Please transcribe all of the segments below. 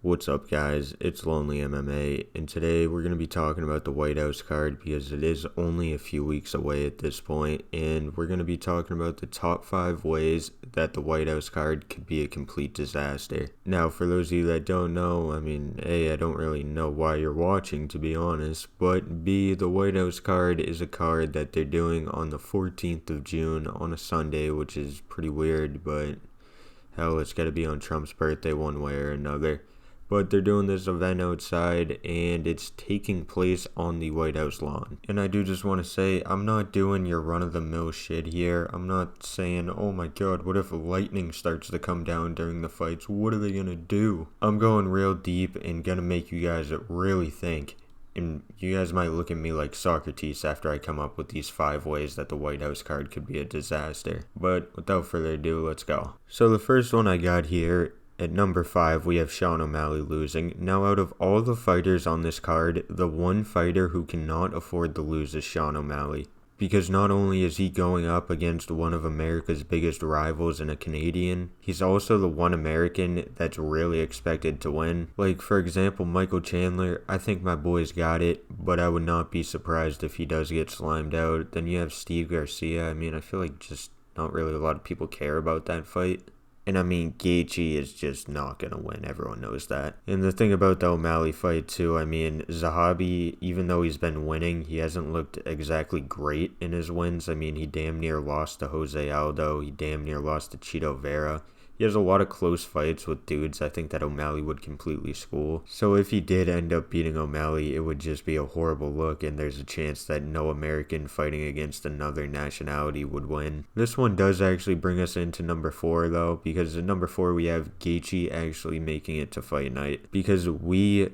What's up, guys? It's Lonely MMA, and today we're going to be talking about the White House card because it is only a few weeks away at this point, and we're going to be talking about the top 5 ways that the White House card could be a complete disaster. Now, for those of you that don't know, A, I don't really know why you're watching, to be honest, but B, the White House card is a card that they're doing on the 14th of June on a Sunday, which is pretty weird, but hell, it's got to be on Trump's birthday one way or another. But they're doing this event outside, and it's taking place on the White House lawn. And I do just want to say, I'm not doing your run-of-the-mill shit here. I'm not saying, oh my god, what if lightning starts to come down during the fights? What are they going to do? I'm going real deep and going to make you guys really think. And you guys might look at me like Socrates after I come up with these 5 ways that the White House card could be a disaster. But without further ado, let's go. So the first one I got here, at number 5, we have Sean O'Malley losing. Now, out of all the fighters on this card, the one fighter who cannot afford to lose is Sean O'Malley. Because not only is he going up against one of America's biggest rivals and a Canadian, he's also the one American that's really expected to win. Like, for example, Michael Chandler, I think my boy's got it, but I would not be surprised if he does get slimed out. Then you have Steve Garcia. I feel like just not really a lot of people care about that fight. And Gaethje is just not going to win. Everyone knows that. And the thing about the O'Malley fight, too, Zahabi, even though he's been winning, he hasn't looked exactly great in his wins. He damn near lost to Jose Aldo. He damn near lost to Chito Vera. He has a lot of close fights with dudes I think that O'Malley would completely school. So if he did end up beating O'Malley, it would just be a horrible look, and there's a chance that no American fighting against another nationality would win. This one does actually bring us into number 4, though, because at number 4 we have Gaethje actually making it to fight night. Because we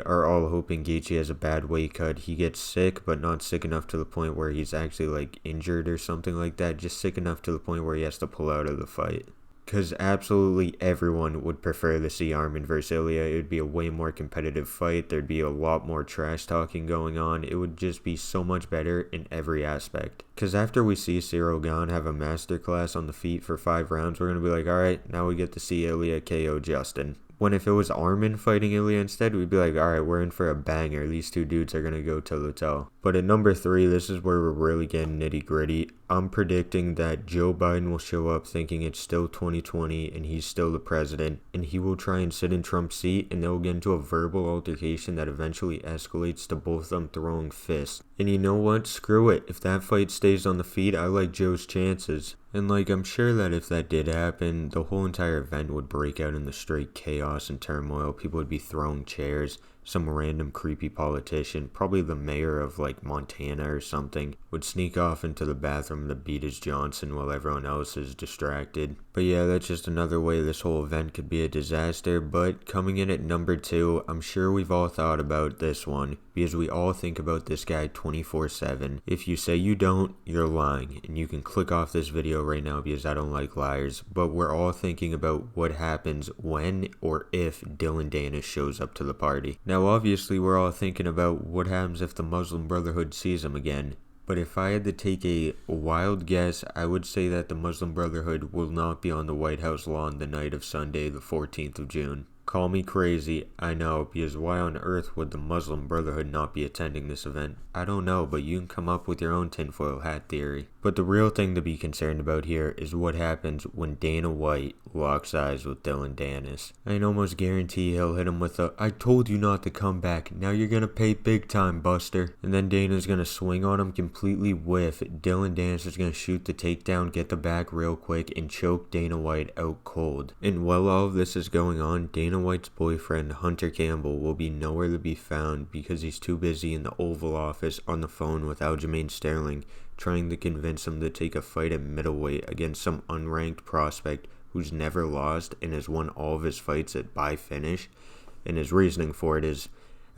are all hoping Gaethje has a bad weight cut. He gets sick, but not sick enough to the point where he's actually injured or something like that. Just sick enough to the point where he has to pull out of the fight. Because absolutely everyone would prefer to see Arman versus Ilya. It would be a way more competitive fight. There'd be a lot more trash talking going on. It would just be so much better in every aspect. Because after we see Cyril Gane have a masterclass on the feet for 5 rounds, we're going to be like, alright, now we get to see Ilya KO Justin. When if it was Arman fighting Ilya instead, we'd be like, alright, we're in for a banger. These two dudes are going to go toe-to-toe. But at number 3, this is where we're really getting nitty-gritty. I'm predicting that Joe Biden will show up thinking it's still 2020 and he's still the president, and he will try and sit in Trump's seat, and they'll get into a verbal altercation that eventually escalates to both of them throwing fists. And you know what? Screw it. If that fight stays on the feet, I like Joe's chances. And I'm sure that if that did happen, the whole entire event would break out into straight chaos and turmoil. People would be throwing chairs. Some random creepy politician, probably the mayor of Montana or something, would sneak off into the bathroom to beat his Johnson while everyone else is distracted. But yeah, that's just another way this whole event could be a disaster. But coming in at number 2, I'm sure we've all thought about this one, because we all think about this guy 24/7. If you say you don't, you're lying, and you can click off this video right now because I don't like liars. But we're all thinking about what happens when or if Dylan Danis shows up to the party. Now obviously we're all thinking about what happens if the Muslim Brotherhood sees him again. But if I had to take a wild guess, I would say that the Muslim Brotherhood will not be on the White House lawn the night of Sunday, the 14th of June. Call me crazy, I know, because why on earth would the Muslim Brotherhood not be attending this event? I don't know, but you can come up with your own tinfoil hat theory. But the real thing to be concerned about here is what happens when Dana White locks eyes with Dylan Danis. I can almost guarantee he'll hit him with a, I told you not to come back, now you're gonna pay big time, Buster. And then Dana's gonna swing on him, completely whiff. Dylan Danis is gonna shoot the takedown, get the back real quick, and choke Dana White out cold. And while all of this is going on, Dana White's boyfriend, Hunter Campbell, will be nowhere to be found because he's too busy in the Oval Office on the phone with Aljamain Sterling, trying to convince him to take a fight at middleweight against some unranked prospect who's never lost and has won all of his fights by finish. And his reasoning for it is,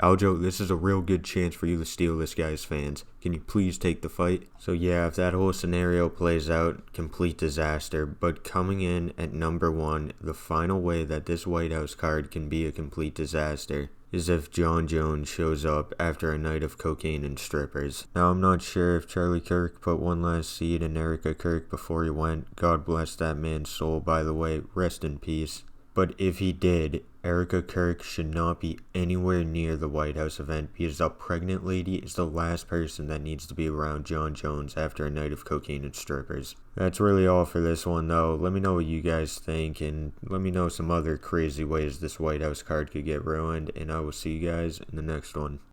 Aljo, this is a real good chance for you to steal this guy's fans. Can you please take the fight? So yeah, if that whole scenario plays out, complete disaster. But coming in at number 1, the final way that this White House card can be a complete disaster is if John Jones shows up after a night of cocaine and strippers. Now, I'm not sure if Charlie Kirk put one last seed in Erica Kirk before he went. God bless that man's soul, by the way. Rest in peace. But if he did, Erica Kirk should not be anywhere near the White House event because a pregnant lady is the last person that needs to be around John Jones after a night of cocaine and strippers. That's really all for this one though. Let me know what you guys think, and let me know some other crazy ways this White House card could get ruined, and I will see you guys in the next one.